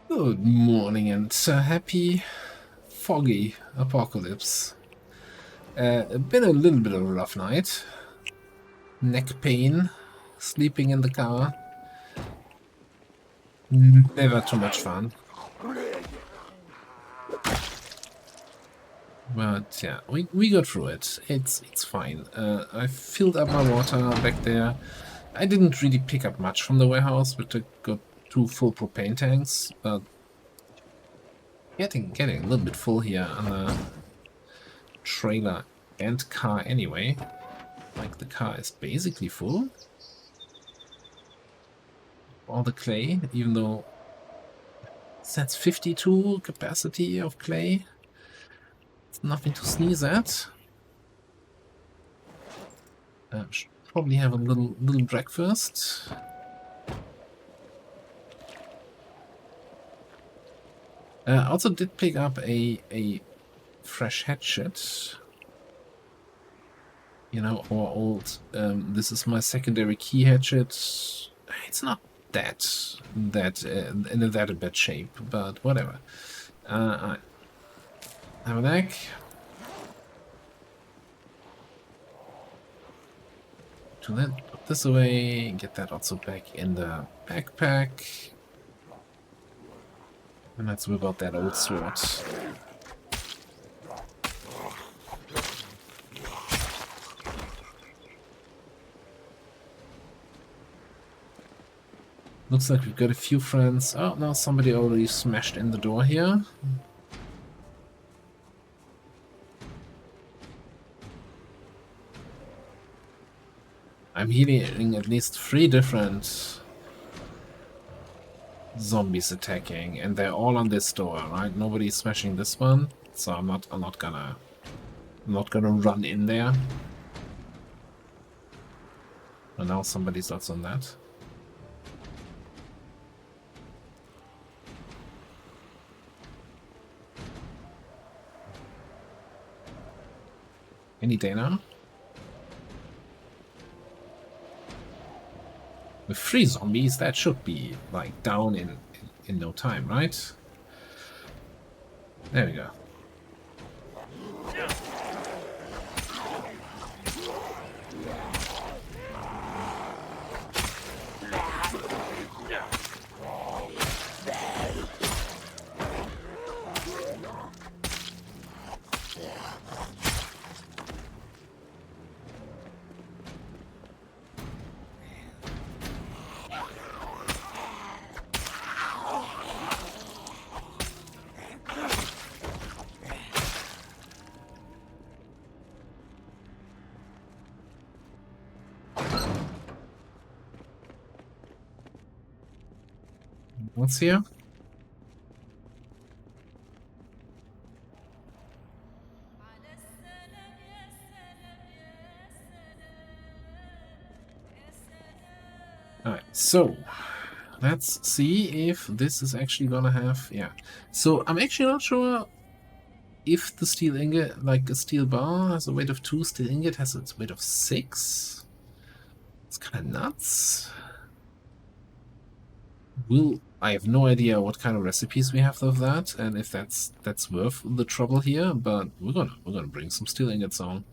Good morning and happy foggy apocalypse. Been a little bit of a rough night. Neck pain, sleeping in the car. Never too much fun. But yeah, we got through it. It's fine. I filled up my water back there. I didn't really pick up much from the warehouse, but I got 2 full propane tanks. But getting a little bit full here on the trailer and car anyway. Like the car is basically full. All the clay, even though that's 52 capacity of clay. It's nothing to sneeze at. Should probably have a little breakfast. Also did pick up a fresh hatchet. You know, our old, this is my secondary key hatchet. It's not that in that bad shape, but whatever. I have an egg. To then put this away, get that also back in the backpack. And let's whip out that old sword. Looks like we've got a few friends. Oh, no, somebody already smashed in the door here. I'm hearing at least 3 different zombies attacking, and they're all on this door, right? Nobody's smashing this one, so I'm not gonna run in there. But now somebody's also on that. Any day now? With 3 zombies, that should be like down in no time, right? There we go. What's here? Alright, so let's see if this is actually gonna have... Yeah. So I'm actually not sure if the steel ingot, like a steel bar, has a weight of 2, steel ingot has its weight of 6. It's kind of nuts. I have no idea what kind of recipes we have of that, and if that's worth the trouble here. But we're gonna bring some steel ingots on.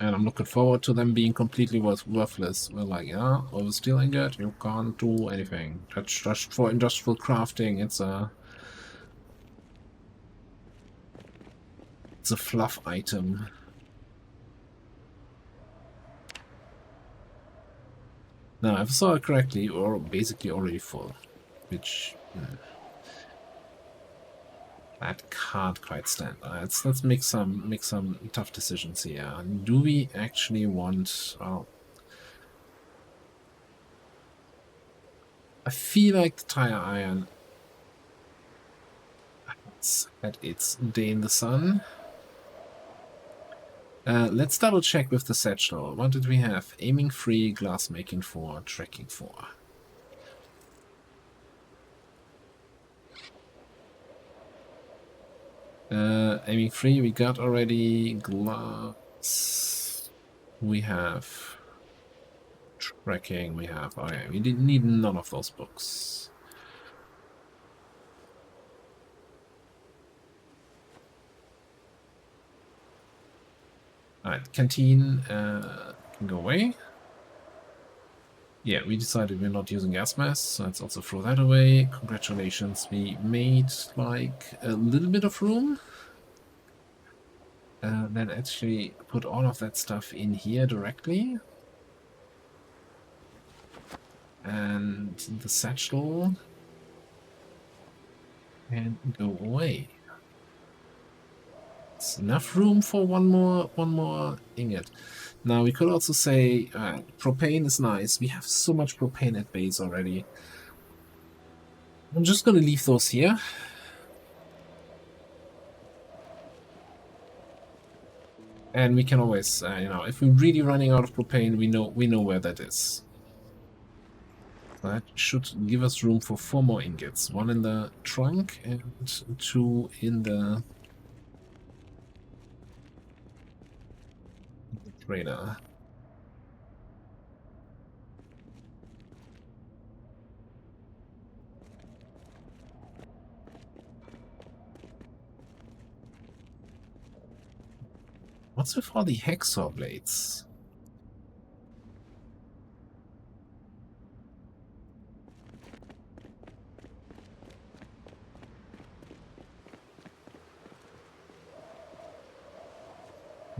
And I'm looking forward to them being completely worthless. We're like, yeah, with a steel ingot, you can't do anything. That's just for industrial crafting. It's a fluff item. Now, if I saw it correctly, or basically already full, which that can't quite stand. Let's make some tough decisions here. Do we actually want? I feel like the tire iron has had its day in the sun. Let's double check with the satchel. What did we have? Aiming 3, glass making 4, tracking 4. Aiming free, we got already. Glass. We have tracking, we have. Oh yeah, we didn't need none of those books. Alright, canteen can go away. Yeah, we decided we're not using gas masks, so let's also throw that away. Congratulations, we made like a little bit of room. Then actually put all of that stuff in here directly. And the satchel can go away. It's enough room for one more ingot. Now we could also say propane is nice. We have so much propane at base already. I'm just gonna leave those here. And we can always, you know, if we're really running out of propane, we know where that is. That should give us room for 4 more ingots. 1 in the trunk and 2 in the trailer. What's with all the hacksaw blades?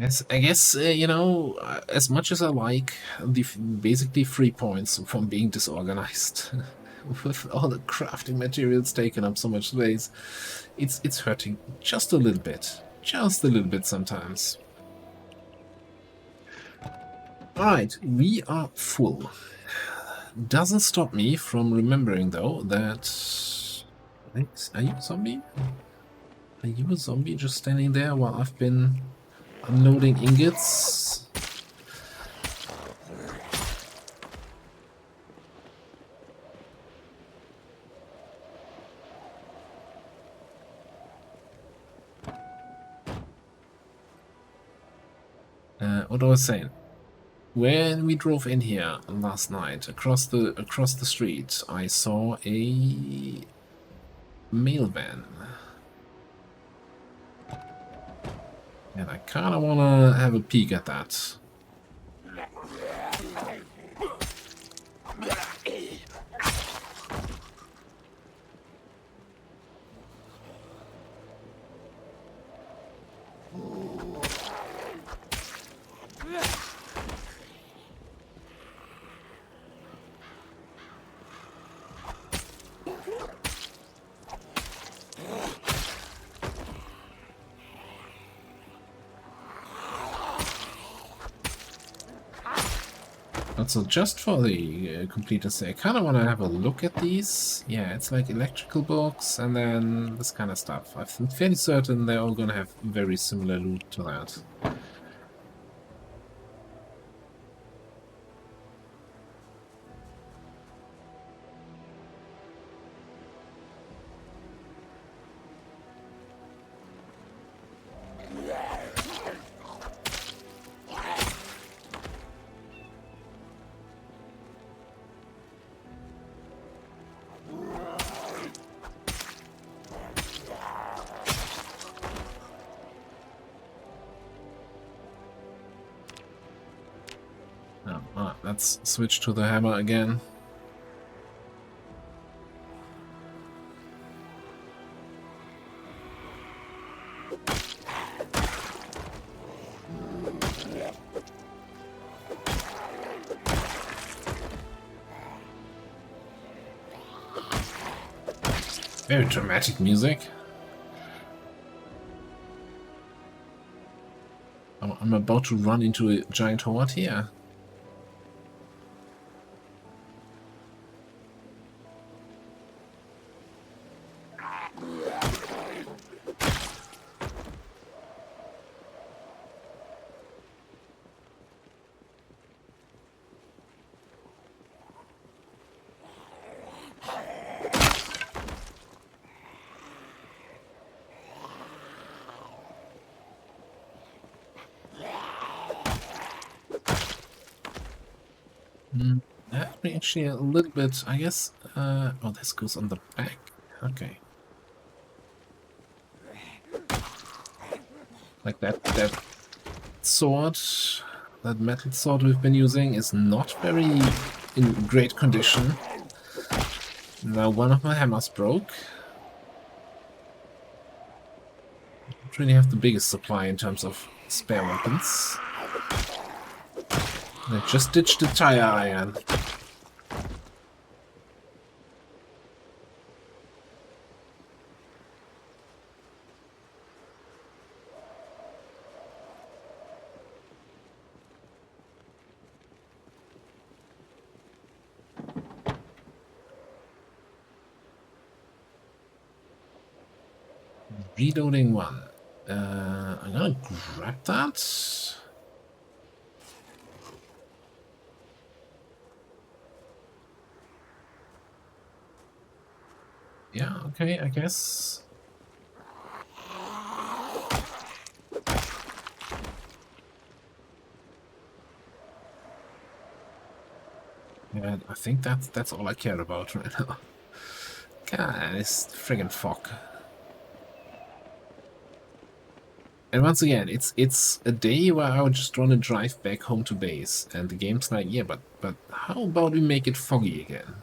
Yes, I guess, you know, as much as I like the basically 3 points from being disorganized, with all the crafting materials taking up so much space, it's hurting just a little bit. Just a little bit sometimes. Alright, we are full. Doesn't stop me from remembering, though, that... Are you a zombie? Are you a zombie just standing there while I've been unloading ingots? What I was saying, when we drove in here last night across the street, I saw a mail van, and I kind of want to have a peek at that. So just for the completeness sake, I kind of want to have a look at these. Yeah, it's like electrical books and then this kind of stuff. I'm fairly certain they're all going to have very similar loot to that. Let's switch to the hammer again. Very dramatic music. I'm about to run into a giant horde here. me actually a little bit, I guess. Oh, this goes on the back. Okay. Like that sword, that metal sword we've been using is not very in great condition. Now one of my hammers broke. I don't really have the biggest supply in terms of spare weapons. I just ditched the tire iron. Reloading one. I'm gonna grab that. Yeah, okay, I guess. And I think that's all I care about right now. God, this friggin' fog. And once again, it's a day where I would just want to drive back home to base, and the game's like, yeah, but how about we make it foggy again?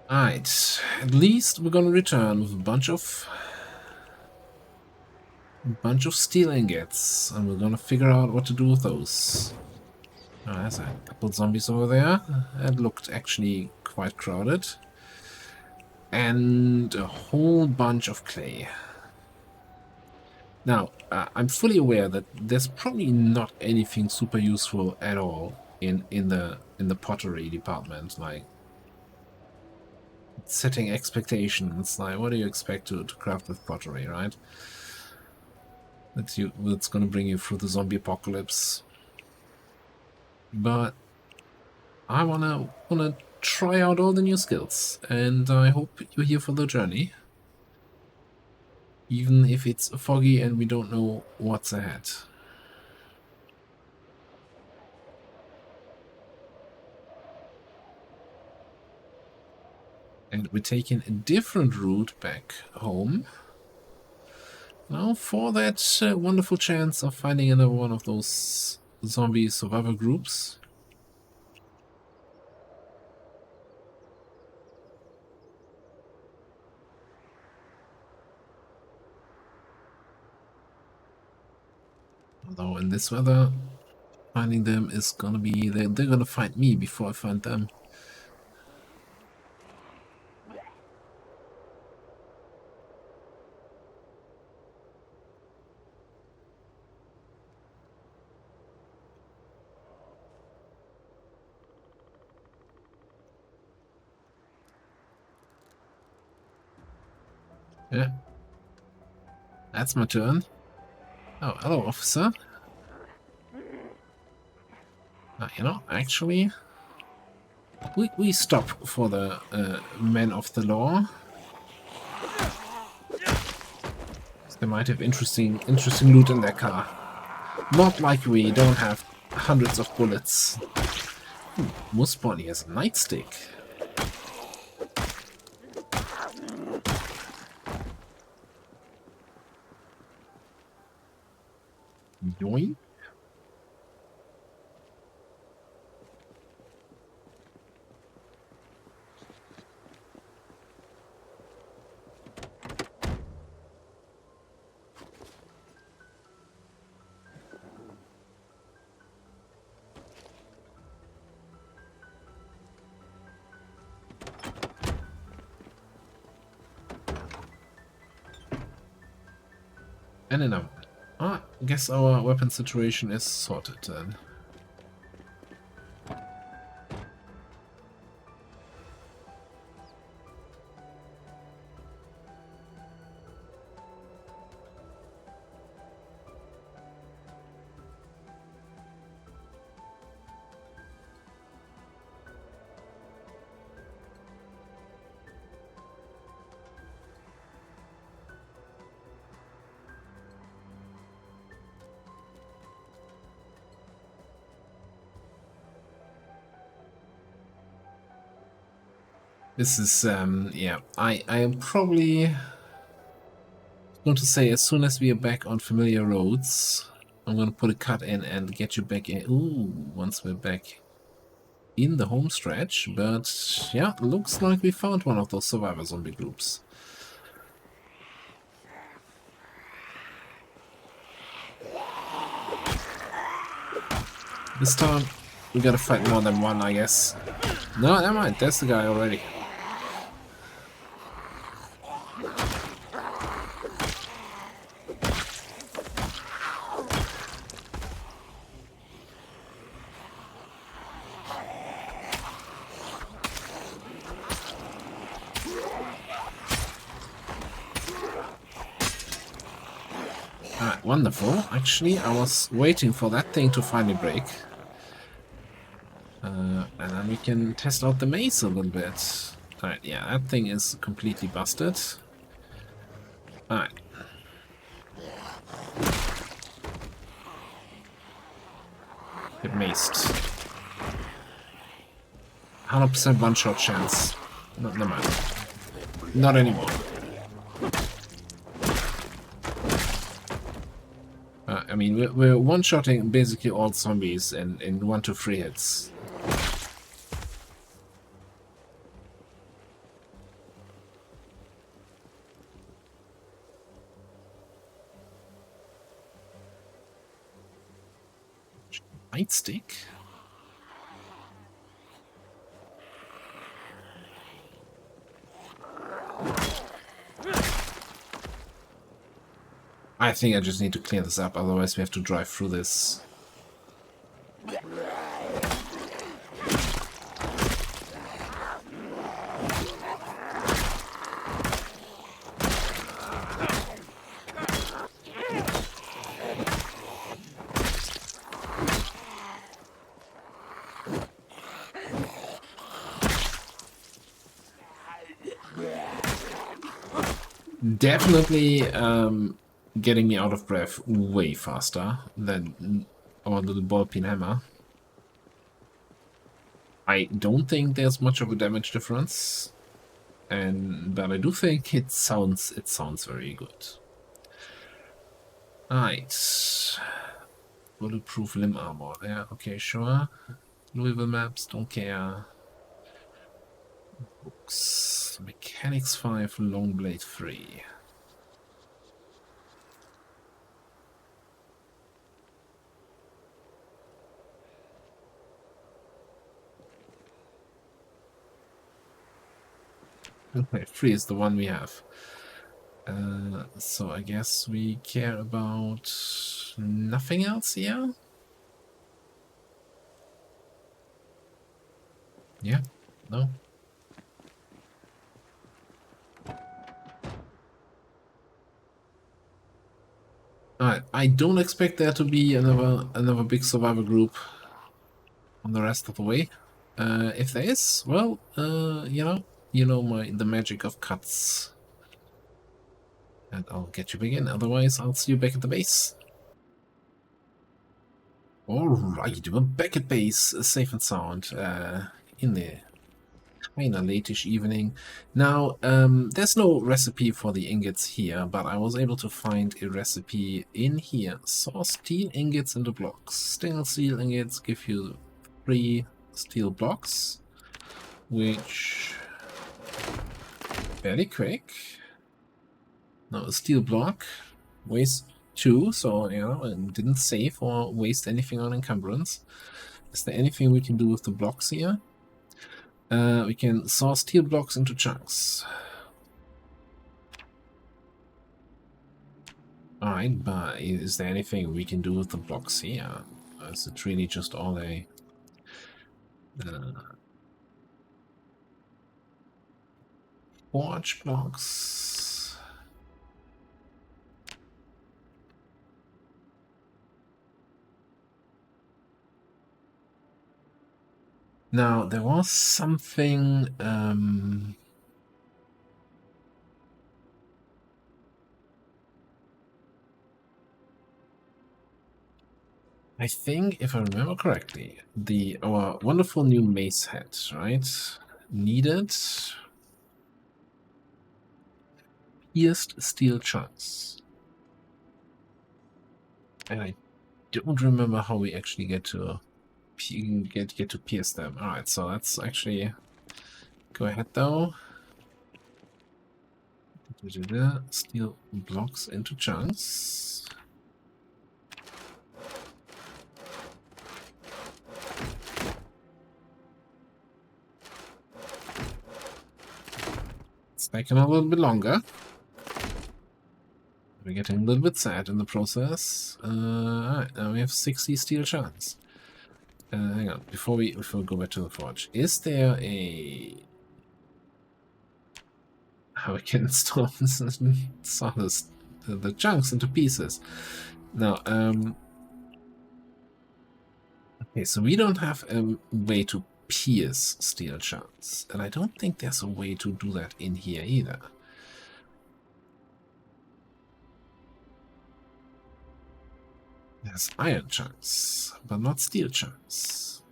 Alright, at least we're gonna return with a bunch of steel ingots, and we're gonna figure out what to do with those. Oh, there's a couple zombies over there. That looked actually quite crowded. And a whole bunch of clay. Now, I'm fully aware that there's probably not anything super useful at all in the pottery department, like setting expectations. Like, what do you expect to craft with pottery, right? That's gonna bring you through the zombie apocalypse. But I wanna try out all the new skills, and I hope you're here for the journey, even if it's foggy and we don't know what's ahead. And we're taking a different route back home. Now for that wonderful chance of finding another one of those zombie survivor groups. Although in this weather, finding them is gonna be... They're gonna find me before I find them. Yeah. That's my turn. Oh, hello, officer. You know, actually, we stop for the men of the law. They might have interesting loot in their car. Not like we don't have hundreds of bullets. Moose Body has a nightstick. Yoink. And enough. I guess our weapon situation is sorted then. This is, yeah, I am probably going to say as soon as we are back on familiar roads, I'm going to put a cut in and get you back in. Ooh, once we're back in the home stretch, but yeah, looks like we found one of those survivor zombie groups. This time, we gotta fight more than one, I guess. No, never mind, that's the guy already. Alright, wonderful. Actually, I was waiting for that thing to finally break. And then we can test out the maze a little bit. Alright, yeah, that thing is completely busted. Alright. Get maced. 100% one-shot chance. No, never mind. Not anymore. I mean, we're one-shotting basically all zombies in 1 to 3 hits. Nightstick? I think I just need to clear this up, otherwise we have to drive through this. Definitely getting me out of breath way faster than our little ball-peen hammer. I don't think there's much of a damage difference, but I do think it sounds very good. Alright. Bulletproof limb armor. Yeah, okay, sure. Louisville maps, don't care. Books. Mechanics 5, Longblade 3. Okay, 3 is the one we have. So I guess we care about nothing else here? Yeah? No? Alright, I don't expect there to be another big survivor group on the rest of the way. If there is, well, you know the magic of cuts. And I'll get you back in, otherwise I'll see you back at the base. Alright, we're back at base, safe and sound, in the kinda late-ish evening. Now, there's no recipe for the ingots here, but I was able to find a recipe in here. Saw steel ingots into blocks. Stainless steel ingots give you 3 steel blocks, which fairly quick. Now a steel block weighs 2, so you know, it didn't save or waste anything on encumbrance. Is there anything we can do with the blocks here? We can saw steel blocks into chunks. Alright, but is there anything we can do with the blocks here? Is it really just all a... forge blocks? Now, there was something... I think, if I remember correctly, our wonderful new mace head, right, needed pierced steel chunks. And I don't remember how we actually get to pierce them. Alright, so let's actually go ahead though. Steel blocks into chunks. It's taking a little bit longer. We're getting a little bit sad in the process. Alright, now we have 60 steel chunks. Hang on, before we go back to the forge, is there a how we can install the chunks into pieces? Now, okay, so we don't have a way to pierce steel chunks, and I don't think there's a way to do that in here either. There's iron chunks, but not steel chunks.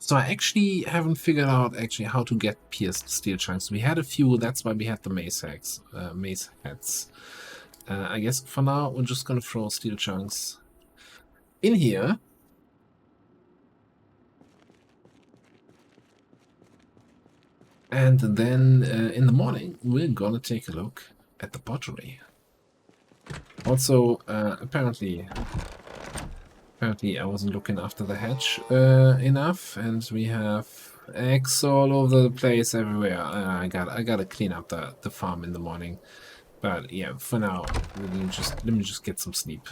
So I actually haven't figured out how to get pierced steel chunks. We had a few, that's why we had the mace heads. I guess for now we're just gonna throw steel chunks in here. And then in the morning we're gonna take a look at the pottery. Also, apparently I wasn't looking after the hatch enough, and we have eggs all over the place everywhere. I gotta clean up the farm in the morning. But yeah, for now, let me just get some sleep.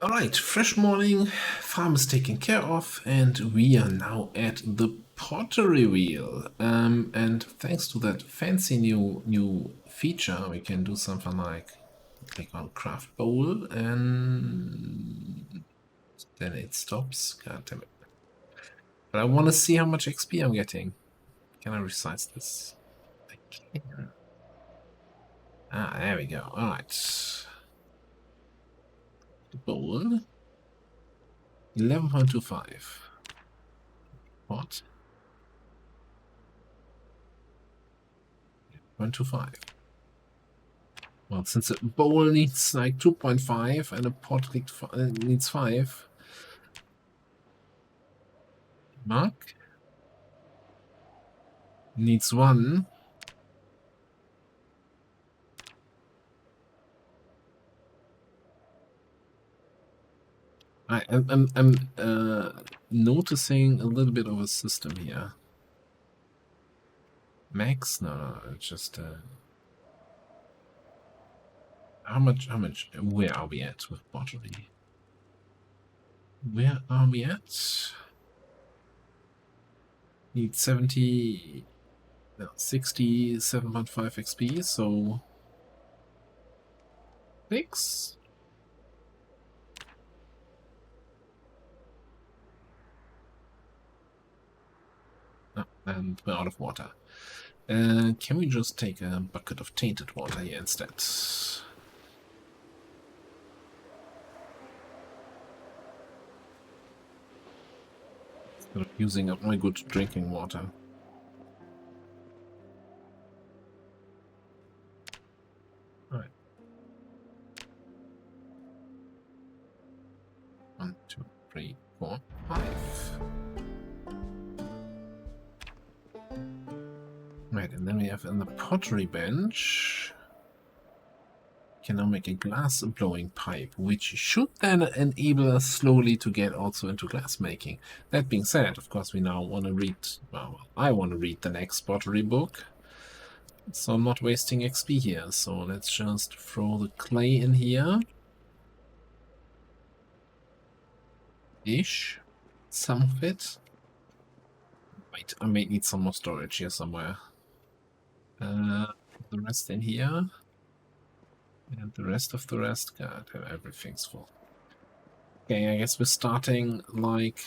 Alright, fresh morning, farm is taken care of, and we are now at the pottery wheel. And thanks to that fancy new feature, we can do something like click on craft bowl, and then it stops. God damn it. But I want to see how much XP I'm getting. Can I resize this? I can. Ah, there we go. Alright. Bowl. 11.25. What? 0.25. Well, since a bowl needs like 2.5 and a pot needs 5. Mark needs 1. I'm noticing a little bit of a system here. Max? No, it's just how much? Where are we at with pottery? Where are we at? Need 70, no, 67.5 XP, so 6. Oh, and we're out of water. Can we just take a bucket of tainted water here instead? Instead of using up my good drinking water. Alright. 1, 2, 3, 4, 5. Right, and then we have in the pottery bench, can now make a glass blowing pipe, which should then enable us slowly to get also into glass making. That being said, of course, we now want to read, well, I want to read the next pottery book, so I'm not wasting XP here. So let's just throw the clay in here. Ish. Some of it. Wait, I may need some more storage here somewhere. The rest in here. And the rest of the rest, God, everything's full. Okay, I guess we're starting like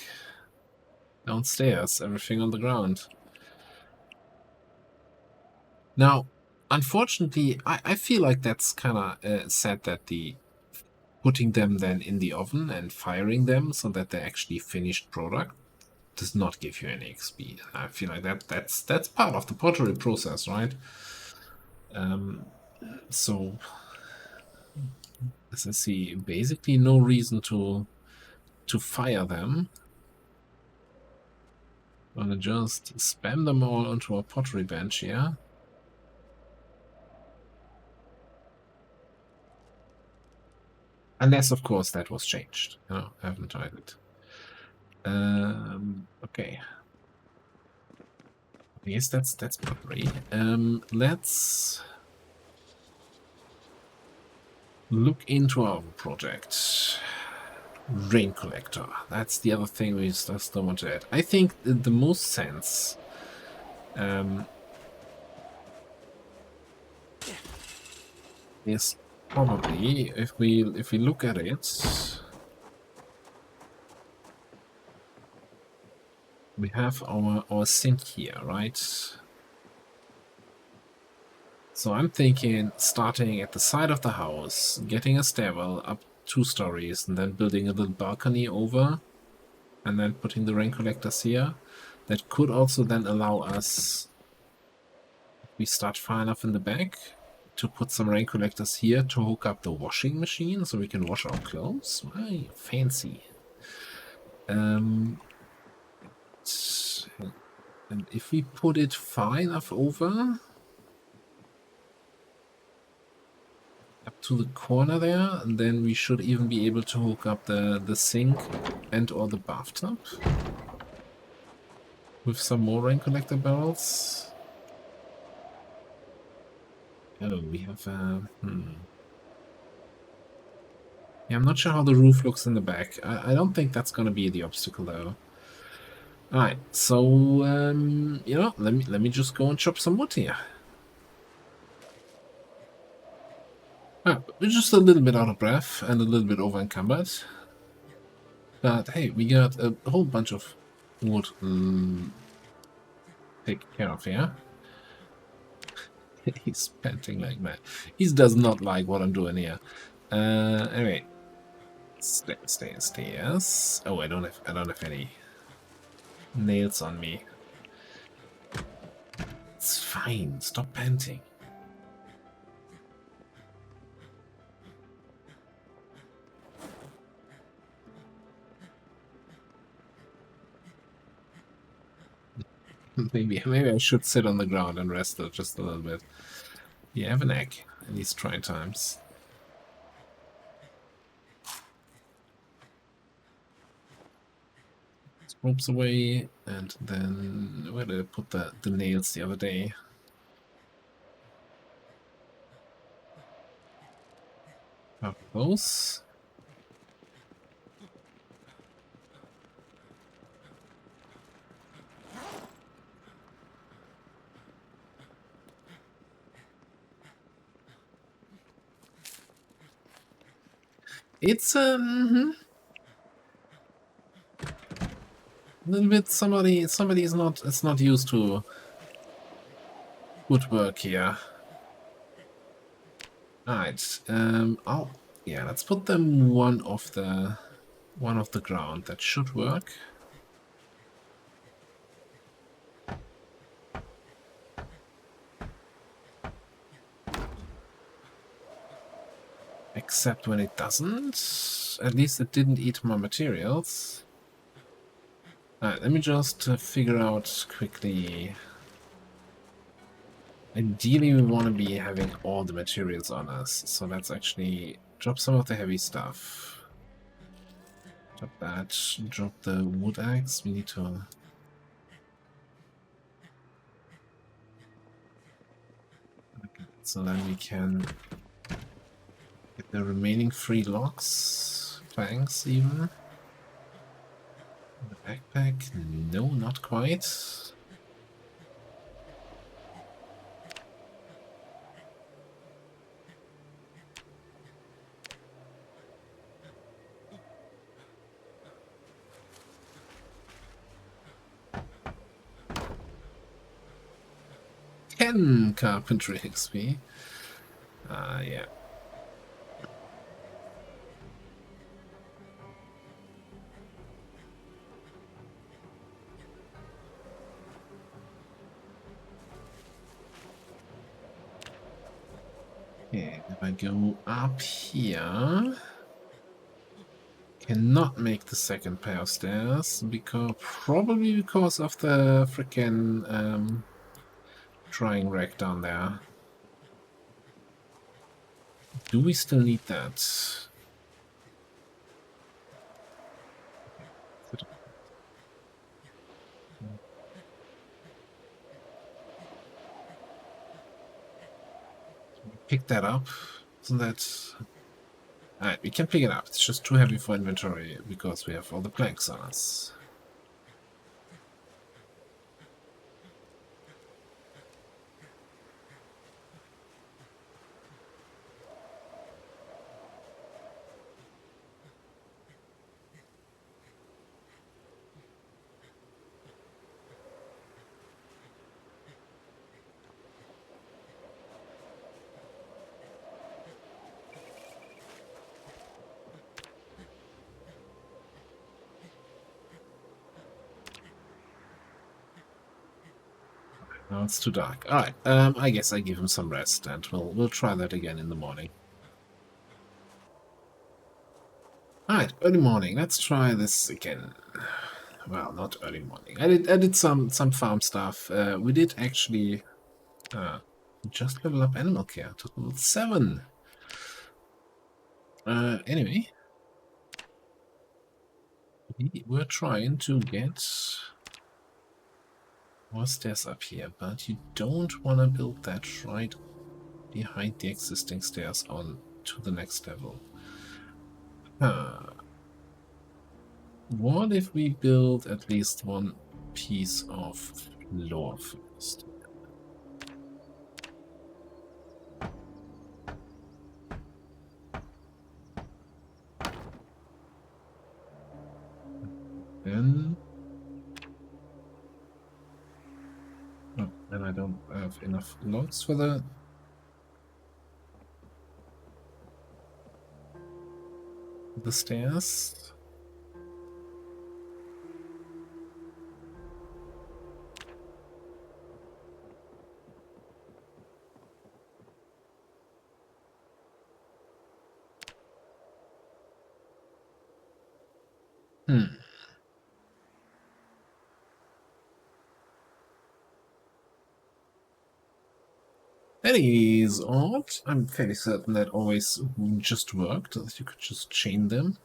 downstairs, everything on the ground. Now, unfortunately, I feel like that's kind of sad that putting them then in the oven and firing them so that they're actually finished product does not give you any XP. I feel like that's part of the pottery process, right? So as I see, basically no reason to fire them. I'm gonna just spam them all onto a pottery bench here. Unless, of course, that was changed. No, I haven't tried it. Okay. Yes, that's pottery. Let's look into our project. Rain collector. That's the other thing we still want to add. I think the most sense is probably if we look at it, we have our sink here, right? So I'm thinking starting at the side of the house, getting a stairwell up 2 stories, and then building a little balcony over, and then putting the rain collectors here. That could also then allow us, if we start far enough in the back, to put some rain collectors here to hook up the washing machine so we can wash our clothes. Why? Fancy. And if we put it far enough over, up to the corner there, and then we should even be able to hook up the sink and or the bathtub with some more rain collector barrels. Oh, we have yeah, I'm not sure how the roof looks in the back. I don't think that's gonna be the obstacle though. Alright, so you know, let me just go and chop some wood here. We're just a little bit out of breath and a little bit over encumbered. But hey, we got a whole bunch of wood taken care of here. He's panting like mad. He does not like what I'm doing here. Anyway, stairs. Oh, I don't have any nails on me. It's fine. Stop panting. Maybe I should sit on the ground and rest just a little bit. You have an egg in these trying times. Ropes away, and then where did I put the nails the other day? How those? It's a little bit somebody is not used to woodwork here. Alright, oh yeah, let's put them one off the ground. That should work. Except when it doesn't. At least it didn't eat my materials. Alright, let me just figure out quickly. Ideally, we want to be having all the materials on us, so let's actually drop some of the heavy stuff. Drop that, drop the wood axe. We need to... Okay, so then we can get the remaining 3 logs, planks even. The backpack? No, not quite. Carpentry XP. Yeah. I go up here. Cannot make the second pair of stairs probably because of the freaking drying rack down there. Do we still need that? Pick that up. Isn't that... Alright, we can pick it up. It's just too heavy for inventory because we have all the planks on us. Now it's too dark. Alright, I guess I give him some rest and we'll try that again in the morning. Alright, early morning. Let's try this again. Well, not early morning. I did some farm stuff. We did actually just level up animal care to level 7. Anyway, we were trying to get more stairs up here, but you don't want to build that right behind the existing stairs on to the next level. What if we build at least one piece of floor first? Then... oh, and I don't have enough logs for the... stairs. That is odd. I'm fairly certain that always just worked, that you could just chain them.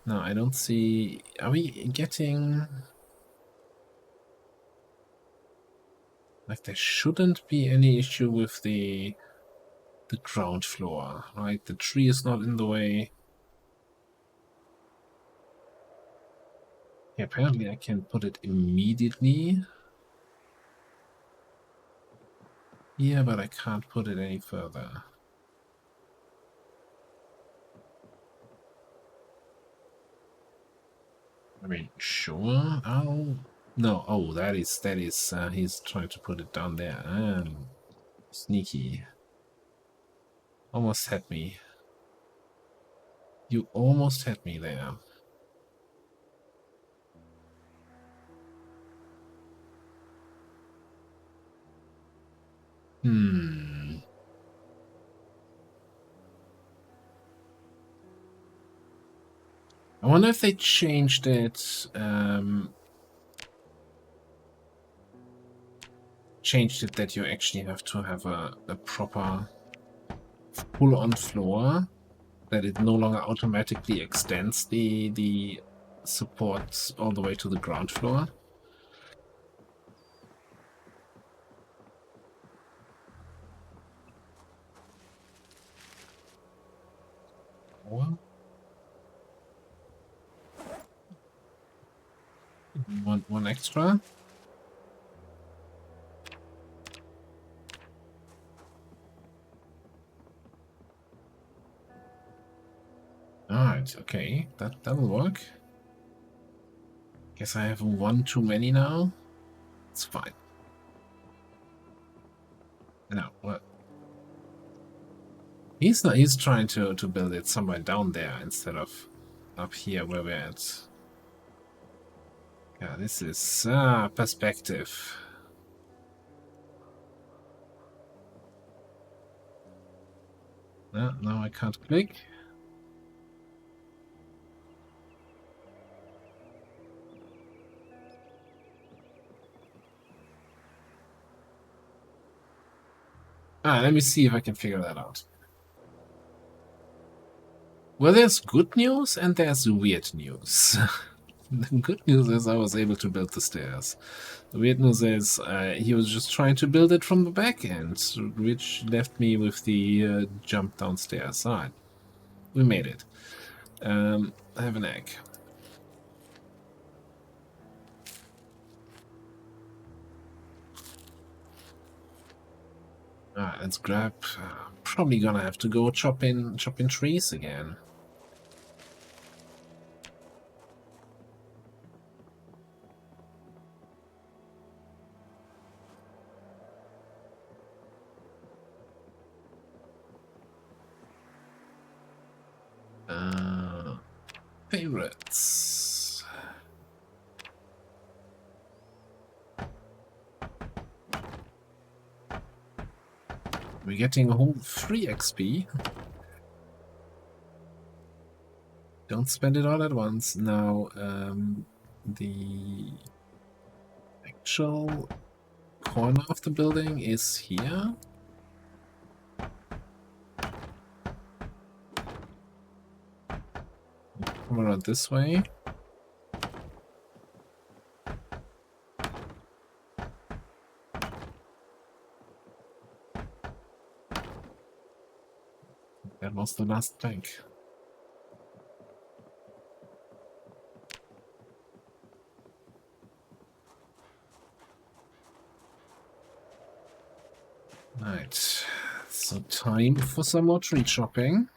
No, I don't see... Are we getting... like, there shouldn't be any issue with the ground floor, right? The tree is not in the way. Yeah, apparently I can put it immediately. Yeah, but I can't put it any further. I mean, sure, no, oh, that is, he's trying to put it down there. Sneaky. Almost had me. You almost had me there. I wonder if they changed it, that you actually have to have a proper full-on floor, that it no longer automatically extends the supports all the way to the ground floor. One extra. Alright, okay, that'll work. Guess I have one too many now. It's fine. No, what? He's trying to build it somewhere down there instead of up here where we're at. Yeah, this is perspective. No, now I can't click. Let me see if I can figure that out. Well, there's good news and there's weird news. The good news is I was able to build the stairs. The weird news is he was just trying to build it from the back end, which left me with the jump downstairs. Alright, we made it. I have an egg. Alright, let's grab... probably gonna have to go chopping trees again. Favorites. We're getting a whole 3 XP. Don't spend it all at once. Now, the actual corner of the building is here. Come around this way. That was the last tank. Right, so time for some more tree chopping.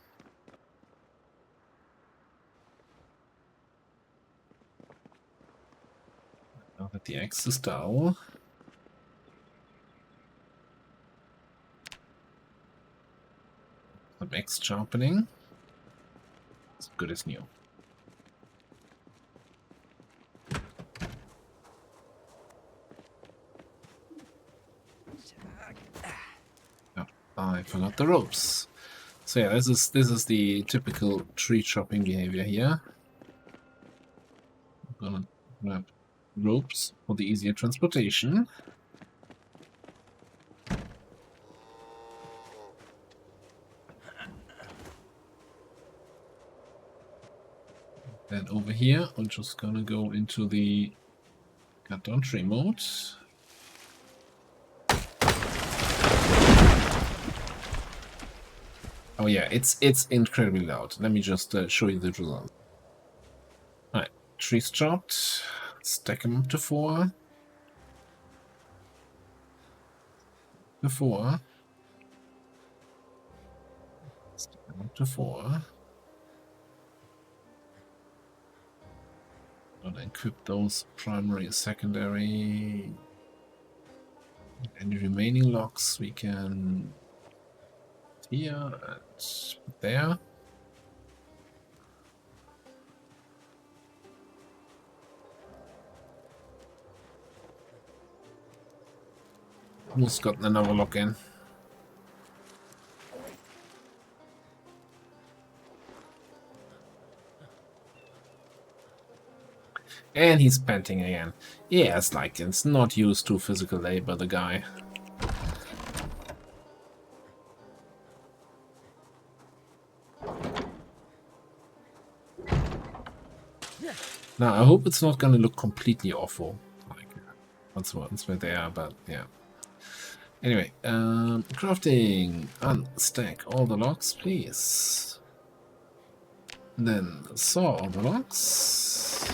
Now that the axe is down. Some axe sharpening. As good as new. I forgot the ropes. So yeah, this is the typical tree chopping behavior here. I'm gonna grab ropes for the easier transportation. Then over here, I'm just gonna go into the cut down tree mode. Oh yeah, it's incredibly loud. Let me just show you the result. Alright, trees chopped. Stack them up to 4. To 4. Stack them up to 4. Gonna equip those primary, secondary. Any remaining locks we can here and there. Who's got another lock in? And he's panting again. Yeah, it's like it's not used to physical labor, the guy. Now, I hope it's not gonna look completely awful, like once we're there, but yeah. Anyway, crafting. Unstack all the logs, please. Then saw all the logs.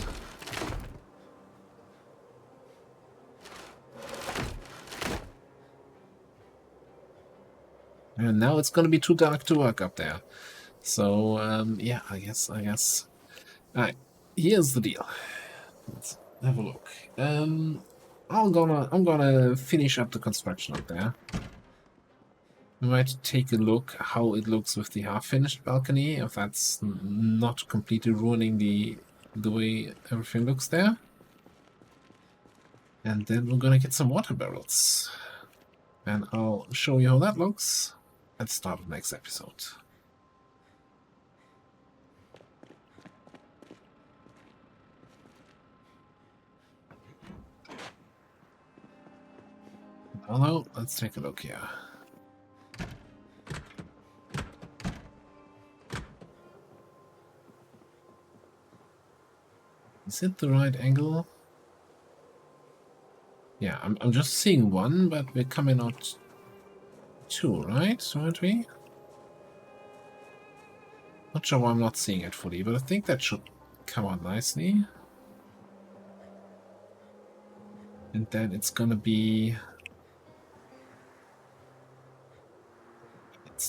And now it's gonna be too dark to work up there. So yeah, I guess. Alright, here's the deal. Let's have a look. I'm gonna finish up the construction up there. We might take a look how it looks with the half-finished balcony, if that's not completely ruining the way everything looks there. And then we're gonna get some water barrels. And I'll show you how that looks at the start of the next episode. Although, let's take a look here. Is it the right angle? Yeah, I'm just seeing one, but we're coming out two, right? Aren't we? Not sure why I'm not seeing it fully, but I think that should come out nicely. And then it's gonna be...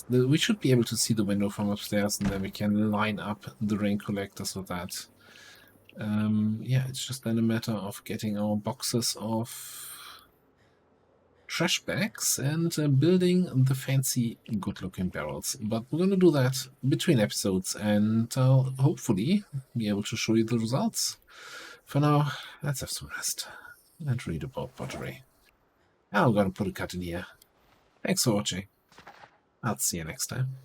we should be able to see the window from upstairs, and then we can line up the rain collectors with that. Yeah, it's just then a matter of getting our boxes of trash bags and building the fancy good-looking barrels. But we're going to do that between episodes, and I'll hopefully be able to show you the results. For now, let's have some rest and read about pottery. I'm going to put a cut in here. Thanks for watching. I'll see you next time.